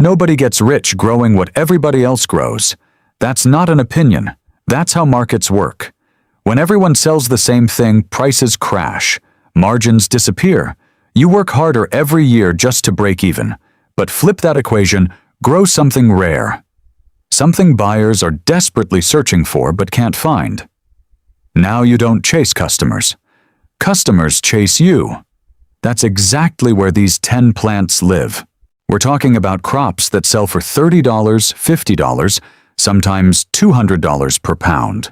Nobody gets rich growing what everybody else grows. That's not an opinion. That's how markets work. When everyone sells the same thing, prices crash. Margins disappear. You work harder every year just to break even. But flip that equation, grow something rare. Something buyers are desperately searching for but can't find. Now you don't chase customers. Customers chase you. That's exactly where these 10 plants live. We're talking about crops that sell for $30, $50, sometimes $200 per pound.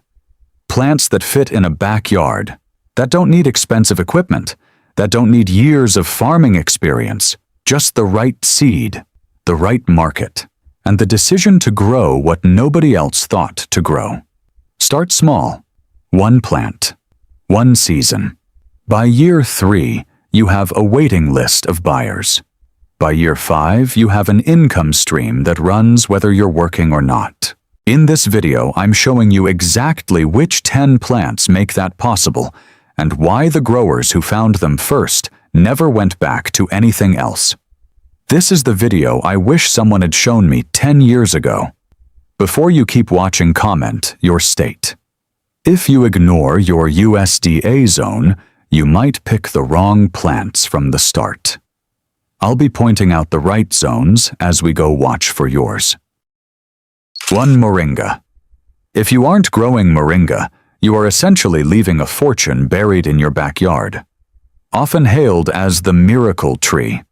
Plants that fit in a backyard, that don't need expensive equipment, that don't need years of farming experience, just the right seed, the right market, and the decision to grow what nobody else thought to grow. Start small. One plant. One season. By year 3, you have a waiting list of buyers. By year 5, you have an income stream that runs whether you're working or not. In this video, I'm showing you exactly which 10 plants make that possible and why the growers who found them first never went back to anything else. This is the video I wish someone had shown me 10 years ago. Before you keep watching, comment your state. If you ignore your USDA zone, you might pick the wrong plants from the start. I'll be pointing out the right zones as we go watch for yours. 1. Moringa. If you aren't growing moringa, you are essentially leaving a fortune buried in your backyard. Often hailed as the miracle tree.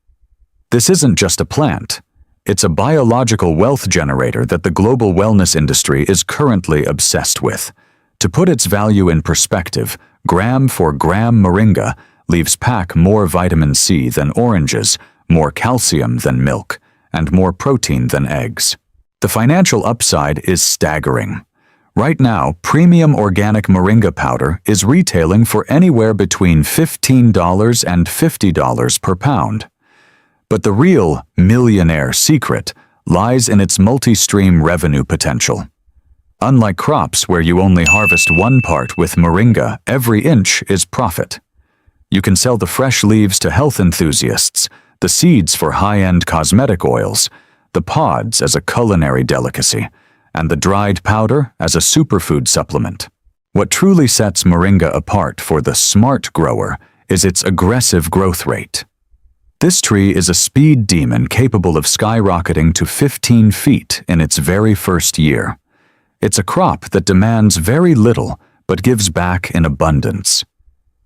This isn't just a plant. It's a biological wealth generator that the global wellness industry is currently obsessed with. To put its value in perspective, gram for gram moringa leaves pack more vitamin C than oranges, more calcium than milk, and more protein than eggs. The financial upside is staggering. Right now, premium organic moringa powder is retailing for anywhere between $15 and $50 per pound. But the real millionaire secret lies in its multi-stream revenue potential. Unlike crops where you only harvest one part with moringa, every inch is profit. You can sell the fresh leaves to health enthusiasts, the seeds for high-end cosmetic oils, the pods as a culinary delicacy, and the dried powder as a superfood supplement. What truly sets moringa apart for the smart grower is its aggressive growth rate. This tree is a speed demon capable of skyrocketing to 15 feet in its very first year. It's a crop that demands very little but gives back in abundance.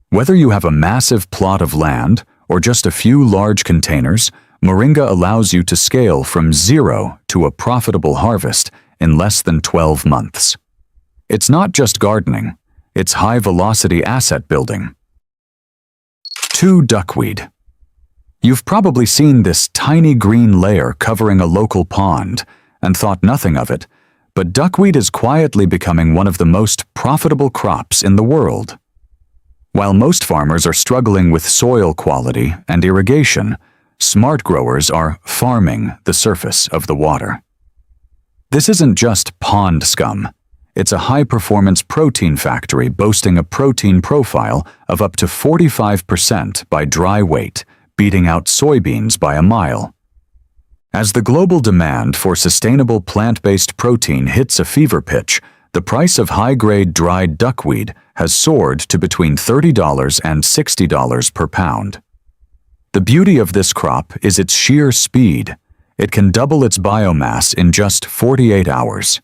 Whether you have a massive plot of land or just a few large containers, moringa allows you to scale from zero to a profitable harvest in less than 12 months. It's not just gardening, it's high-velocity asset building. 2. Duckweed. You've probably seen this tiny green layer covering a local pond and thought nothing of it, but duckweed is quietly becoming one of the most profitable crops in the world. While most farmers are struggling with soil quality and irrigation, smart growers are farming the surface of the water. This isn't just pond scum. It's a high-performance protein factory boasting a protein profile of up to 45% by dry weight, beating out soybeans by a mile. As the global demand for sustainable plant-based protein hits a fever pitch, the price of high-grade dried duckweed has soared to between $30 and $60 per pound. The beauty of this crop is its sheer speed. It can double its biomass in just 48 hours.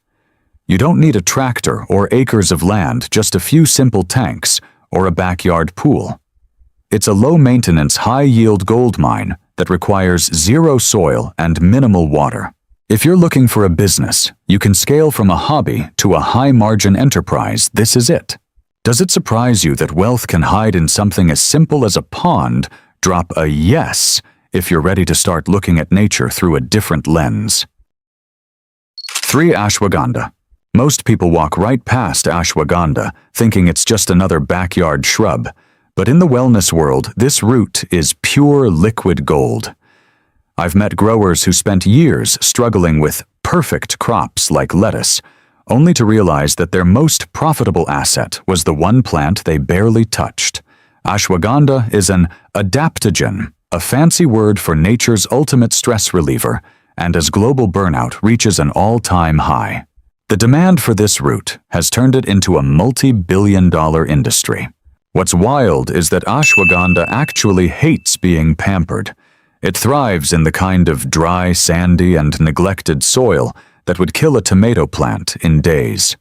You don't need a tractor or acres of land, just a few simple tanks or a backyard pool. It's a low-maintenance, high-yield gold mine that requires zero soil and minimal water. If you're looking for a business, you can scale from a hobby to a high-margin enterprise. This is it. Does it surprise you that wealth can hide in something as simple as a pond? Drop a yes if you're ready to start looking at nature through a different lens. 3. Ashwagandha. Most people walk right past ashwagandha, thinking it's just another backyard shrub. But in the wellness world, this root is pure liquid gold. I've met growers who spent years struggling with perfect crops like lettuce, only to realize that their most profitable asset was the one plant they barely touched. Ashwagandha is an adaptogen, a fancy word for nature's ultimate stress reliever, and as global burnout reaches an all-time high. The demand for this root has turned it into a multi-billion-dollar industry. What's wild is that ashwagandha actually hates being pampered. It thrives in the kind of dry, sandy, and neglected soil that would kill a tomato plant in days.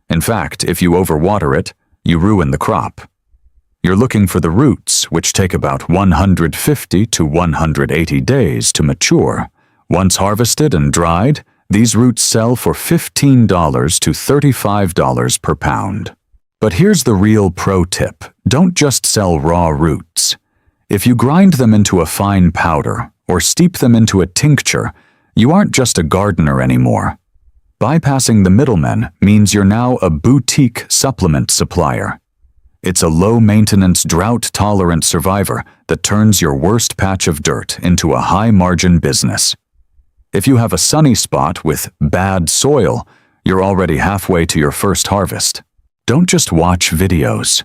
In fact, if you overwater it, you ruin the crop. You're looking for the roots, which take about 150 to 180 days to mature. Once harvested and dried, these roots sell for $15 to $35 per pound. But here's the real pro tip. Don't just sell raw roots. If you grind them into a fine powder or steep them into a tincture, you aren't just a gardener anymore. Bypassing the middlemen means you're now a boutique supplement supplier. It's a low-maintenance, drought-tolerant survivor that turns your worst patch of dirt into a high-margin business. If you have a sunny spot with bad soil, you're already halfway to your first harvest. Don't just watch videos.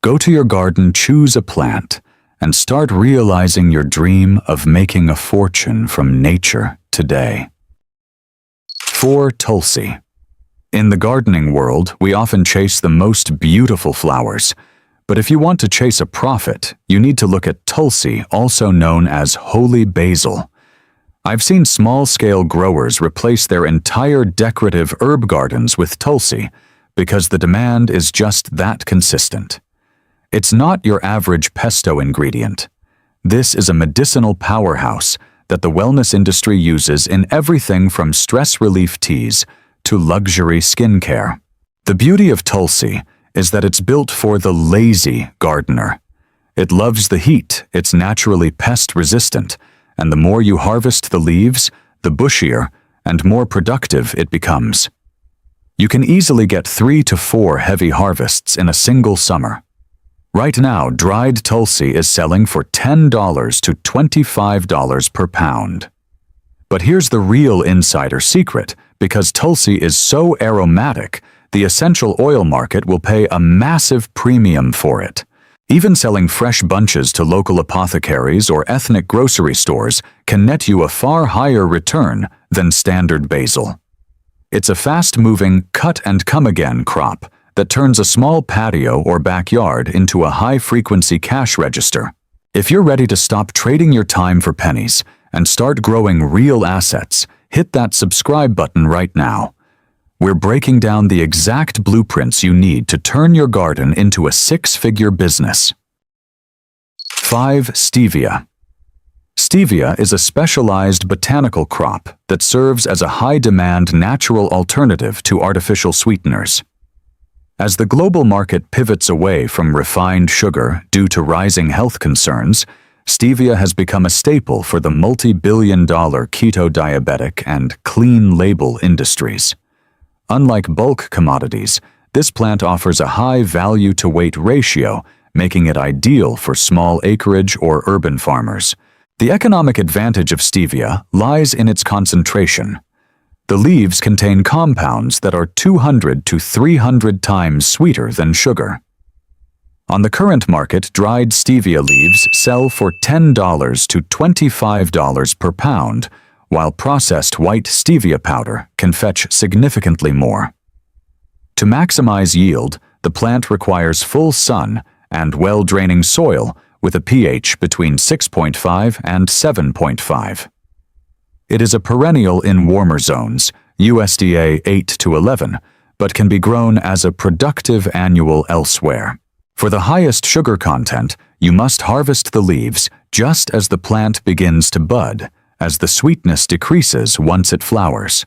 Go to your garden, choose a plant, and start realizing your dream of making a fortune from nature today. 4. Tulsi. In the gardening world, we often chase the most beautiful flowers. But if you want to chase a profit, you need to look at Tulsi, also known as holy basil. I've seen small-scale growers replace their entire decorative herb gardens with Tulsi because the demand is just that consistent. It's not your average pesto ingredient. This is a medicinal powerhouse that the wellness industry uses in everything from stress relief teas to luxury skincare. The beauty of Tulsi is that it's built for the lazy gardener. It loves the heat, it's naturally pest-resistant, and the more you harvest the leaves, the bushier and more productive it becomes. You can easily get 3 to 4 heavy harvests in a single summer. Right now, dried Tulsi is selling for $10 to $25 per pound. But here's the real insider secret. Because Tulsi is so aromatic, the essential oil market will pay a massive premium for it. Even selling fresh bunches to local apothecaries or ethnic grocery stores can net you a far higher return than standard basil. It's a fast-moving, cut-and-come-again crop that turns a small patio or backyard into a high-frequency cash register. If you're ready to stop trading your time for pennies and start growing real assets, hit that subscribe button right now. We're breaking down the exact blueprints you need to turn your garden into a 6-figure business. 5. Stevia. Stevia is a specialized botanical crop that serves as a high-demand natural alternative to artificial sweeteners. As the global market pivots away from refined sugar due to rising health concerns, stevia has become a staple for the multi-billion-dollar keto-diabetic and clean-label industries. Unlike bulk commodities, this plant offers a high value-to-weight ratio, making it ideal for small acreage or urban farmers. The economic advantage of stevia lies in its concentration. The leaves contain compounds that are 200 to 300 times sweeter than sugar. On the current market, dried stevia leaves sell for $10 to $25 per pound, while processed white stevia powder can fetch significantly more. To maximize yield, the plant requires full sun and well-draining soil with a pH between 6.5 and 7.5. It is a perennial in warmer zones, USDA 8 to 11, but can be grown as a productive annual elsewhere. For the highest sugar content, you must harvest the leaves just as the plant begins to bud, as the sweetness decreases once it flowers.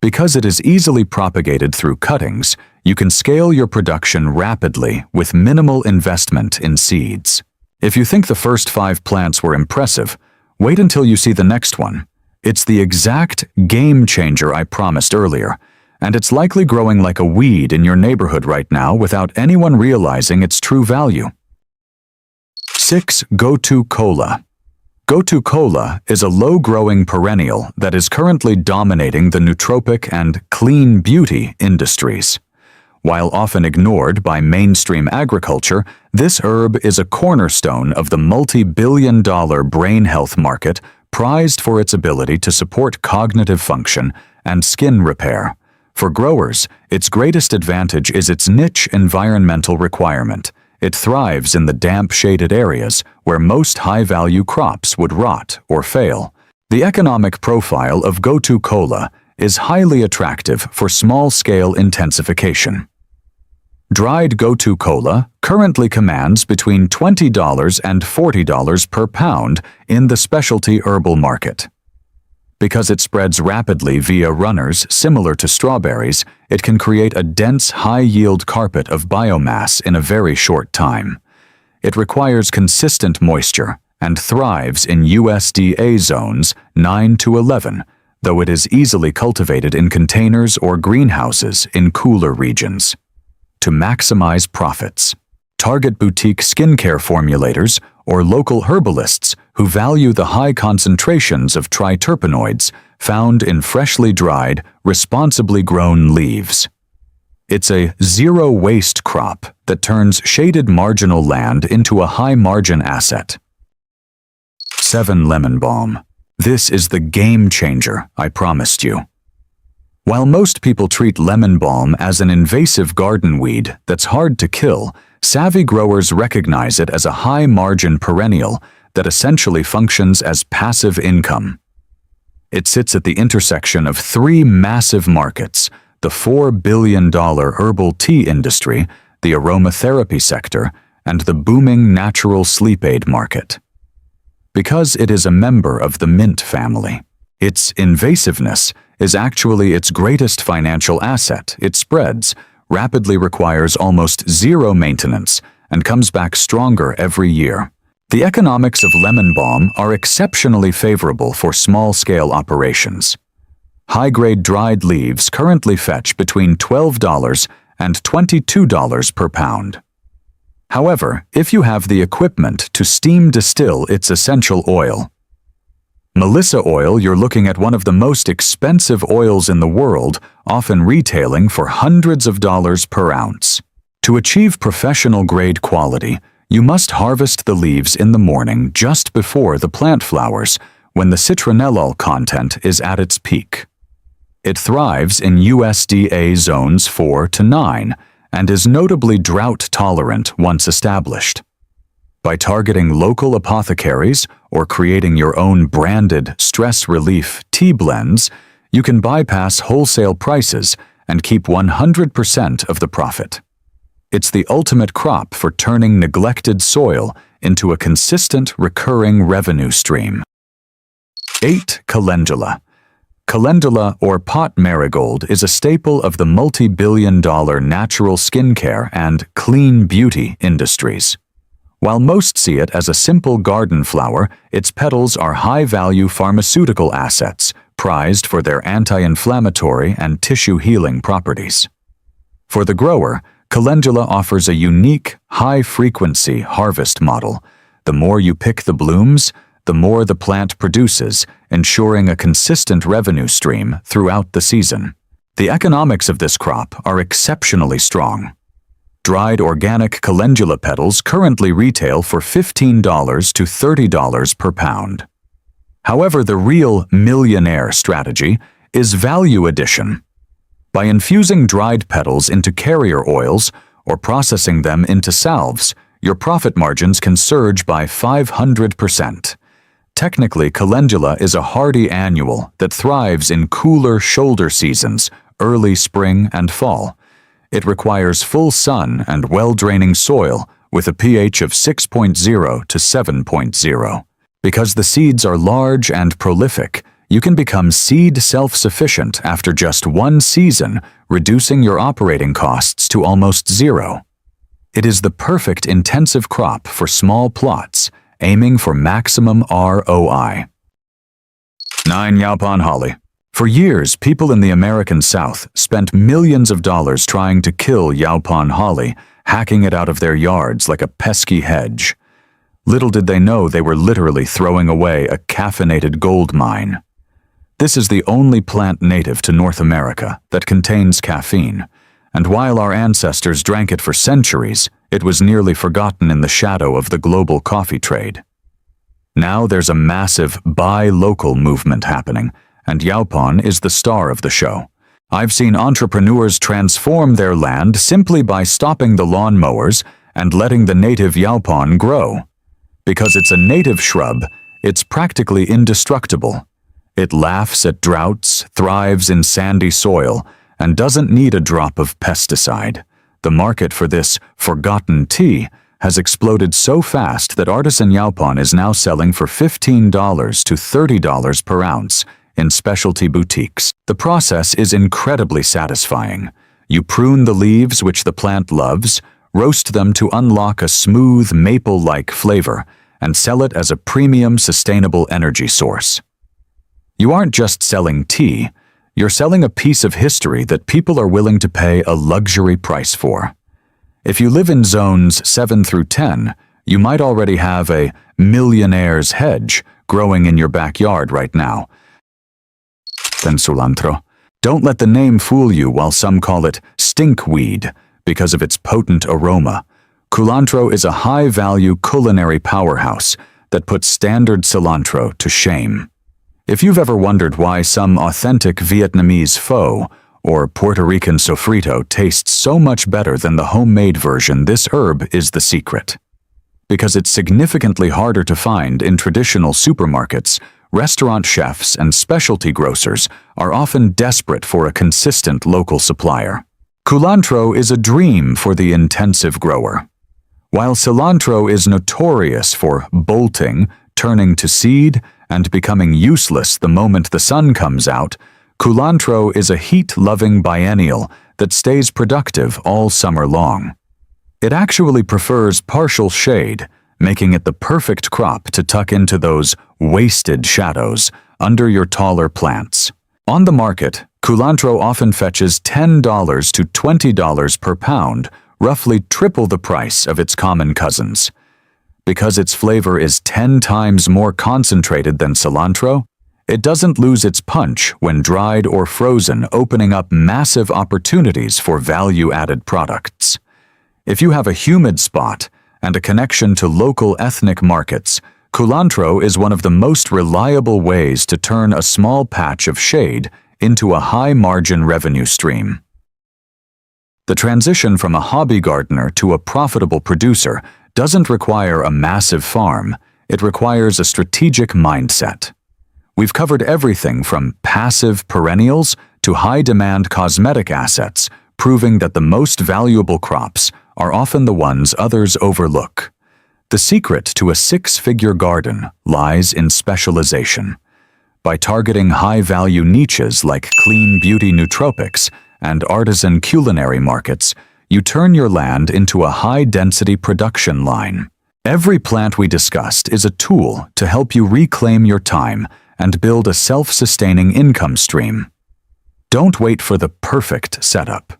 Because it is easily propagated through cuttings, you can scale your production rapidly with minimal investment in seeds. If you think the first 5 plants were impressive, wait until you see the next one. It's the exact game changer I promised earlier, and it's likely growing like a weed in your neighborhood right now without anyone realizing its true value. 6. Gotu kola. Gotu kola is a low-growing perennial that is currently dominating the nootropic and clean beauty industries. While often ignored by mainstream agriculture, this herb is a cornerstone of the multi-billion-dollar brain health market prized for its ability to support cognitive function and skin repair. For growers, its greatest advantage is its niche environmental requirement. It thrives in the damp, shaded areas where most high-value crops would rot or fail. The economic profile of Gotu Kola is highly attractive for small-scale intensification. Dried Gotu Kola currently commands between $20 and $40 per pound in the specialty herbal market. Because it spreads rapidly via runners similar to strawberries, it can create a dense, high-yield carpet of biomass in a very short time. It requires consistent moisture and thrives in USDA zones 9 to 11, though it is easily cultivated in containers or greenhouses in cooler regions. To maximize profits, target boutique skincare formulators or local herbalists who value the high concentrations of triterpenoids found in freshly dried, responsibly grown leaves. It's a zero-waste crop that turns shaded marginal land into a high-margin asset. 7. Lemon balm. This is the game changer I promised you. While most people treat lemon balm as an invasive garden weed that's hard to kill, savvy growers recognize it as a high-margin perennial that essentially functions as passive income. It sits at the intersection of three massive markets: the $4 billion herbal tea industry, the aromatherapy sector, and the booming natural sleep aid market. Because it is a member of the mint family, its invasiveness is actually its greatest financial asset. It spreads, rapidly requires almost zero maintenance, and comes back stronger every year. The economics of lemon balm are exceptionally favorable for small-scale operations. High-grade dried leaves currently fetch between $12 and $22 per pound. However, if you have the equipment to steam distill its essential oil, Melissa oil, you're looking at one of the most expensive oils in the world, often retailing for hundreds of dollars per ounce. To achieve professional-grade quality, you must harvest the leaves in the morning just before the plant flowers, when the citronellol content is at its peak. It thrives in USDA zones 4 to 9 and is notably drought-tolerant once established. By targeting local apothecaries or creating your own branded stress relief tea blends, you can bypass wholesale prices and keep 100% of the profit. It's the ultimate crop for turning neglected soil into a consistent, recurring revenue stream. 8. Calendula. Calendula, or pot marigold, is a staple of the multi-billion-dollar natural skincare and clean beauty industries. While most see it as a simple garden flower, its petals are high-value pharmaceutical assets, prized for their anti-inflammatory and tissue-healing properties. For the grower, calendula offers a unique, high-frequency harvest model. The more you pick the blooms, the more the plant produces, ensuring a consistent revenue stream throughout the season. The economics of this crop are exceptionally strong. Dried organic calendula petals currently retail for $15 to $30 per pound. However, the real millionaire strategy is value addition. By infusing dried petals into carrier oils or processing them into salves, your profit margins can surge by 500%. Technically, calendula is a hardy annual that thrives in cooler shoulder seasons, early spring and fall. It requires full sun and well-draining soil with a pH of 6.0 to 7.0. Because the seeds are large and prolific, you can become seed self-sufficient after just one season, reducing your operating costs to almost zero. It is the perfect intensive crop for small plots, aiming for maximum ROI. 9. Yaupon holly. For years, people in the American South spent millions of dollars trying to kill yaupon holly, hacking it out of their yards like a pesky hedge. Little did they know they were literally throwing away a caffeinated gold mine. This is the only plant native to North America that contains caffeine, and while our ancestors drank it for centuries, it was nearly forgotten in the shadow of the global coffee trade. Now there's a massive buy local movement happening, and Yaupon is the star of the show. I've seen entrepreneurs transform their land simply by stopping the lawn mowers and letting the native Yaupon grow. Because it's a native shrub, it's practically indestructible. It laughs at droughts, thrives in sandy soil, and doesn't need a drop of pesticide. The market for this forgotten tea has exploded so fast that artisan Yaupon is now selling for $15 to $30 per ounce in specialty boutiques. The process is incredibly satisfying. You prune the leaves which the plant loves, roast them to unlock a smooth maple-like flavor, and sell it as a premium sustainable energy source. You aren't just selling tea, you're selling a piece of history that people are willing to pay a luxury price for. If you live in zones 7 through 10, you might already have a millionaire's hedge growing in your backyard right now. Then cilantro. Don't let the name fool you while some call it stinkweed because of its potent aroma. Cilantro is a high-value culinary powerhouse that puts standard cilantro to shame. If you've ever wondered why some authentic Vietnamese pho or Puerto Rican sofrito tastes so much better than the homemade version, this herb is the secret. Because it's significantly harder to find in traditional supermarkets, restaurant chefs and specialty grocers are often desperate for a consistent local supplier. Cilantro is a dream for the intensive grower. While cilantro is notorious for bolting, turning to seed, and becoming useless the moment the sun comes out, cilantro is a heat-loving biennial that stays productive all summer long. It actually prefers partial shade, making it the perfect crop to tuck into those wasted shadows under your taller plants. On the market, cilantro often fetches $10 to $20 per pound, roughly triple the price of its common cousins. Because its flavor is 10 times more concentrated than cilantro, it doesn't lose its punch when dried or frozen, opening up massive opportunities for value-added products. If you have a humid spot and a connection to local ethnic markets, cilantro is one of the most reliable ways to turn a small patch of shade into a high-margin revenue stream. The transition from a hobby gardener to a profitable producer doesn't require a massive farm, it requires a strategic mindset. We've covered everything from passive perennials to high-demand cosmetic assets, proving that the most valuable crops are often the ones others overlook. The secret to a six-figure garden lies in specialization. By targeting high-value niches like clean beauty nootropics and artisan culinary markets, you turn your land into a high-density production line. Every plant we discussed is a tool to help you reclaim your time and build a self-sustaining income stream. Don't wait for the perfect setup.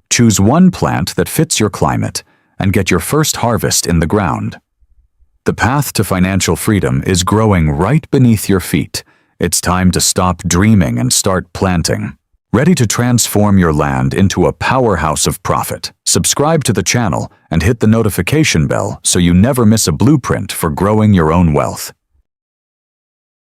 Choose one plant that fits your climate and get your first harvest in the ground. The path to financial freedom is growing right beneath your feet. It's time to stop dreaming and start planting. Ready to transform your land into a powerhouse of profit? Subscribe to the channel and hit the notification bell so you never miss a blueprint for growing your own wealth.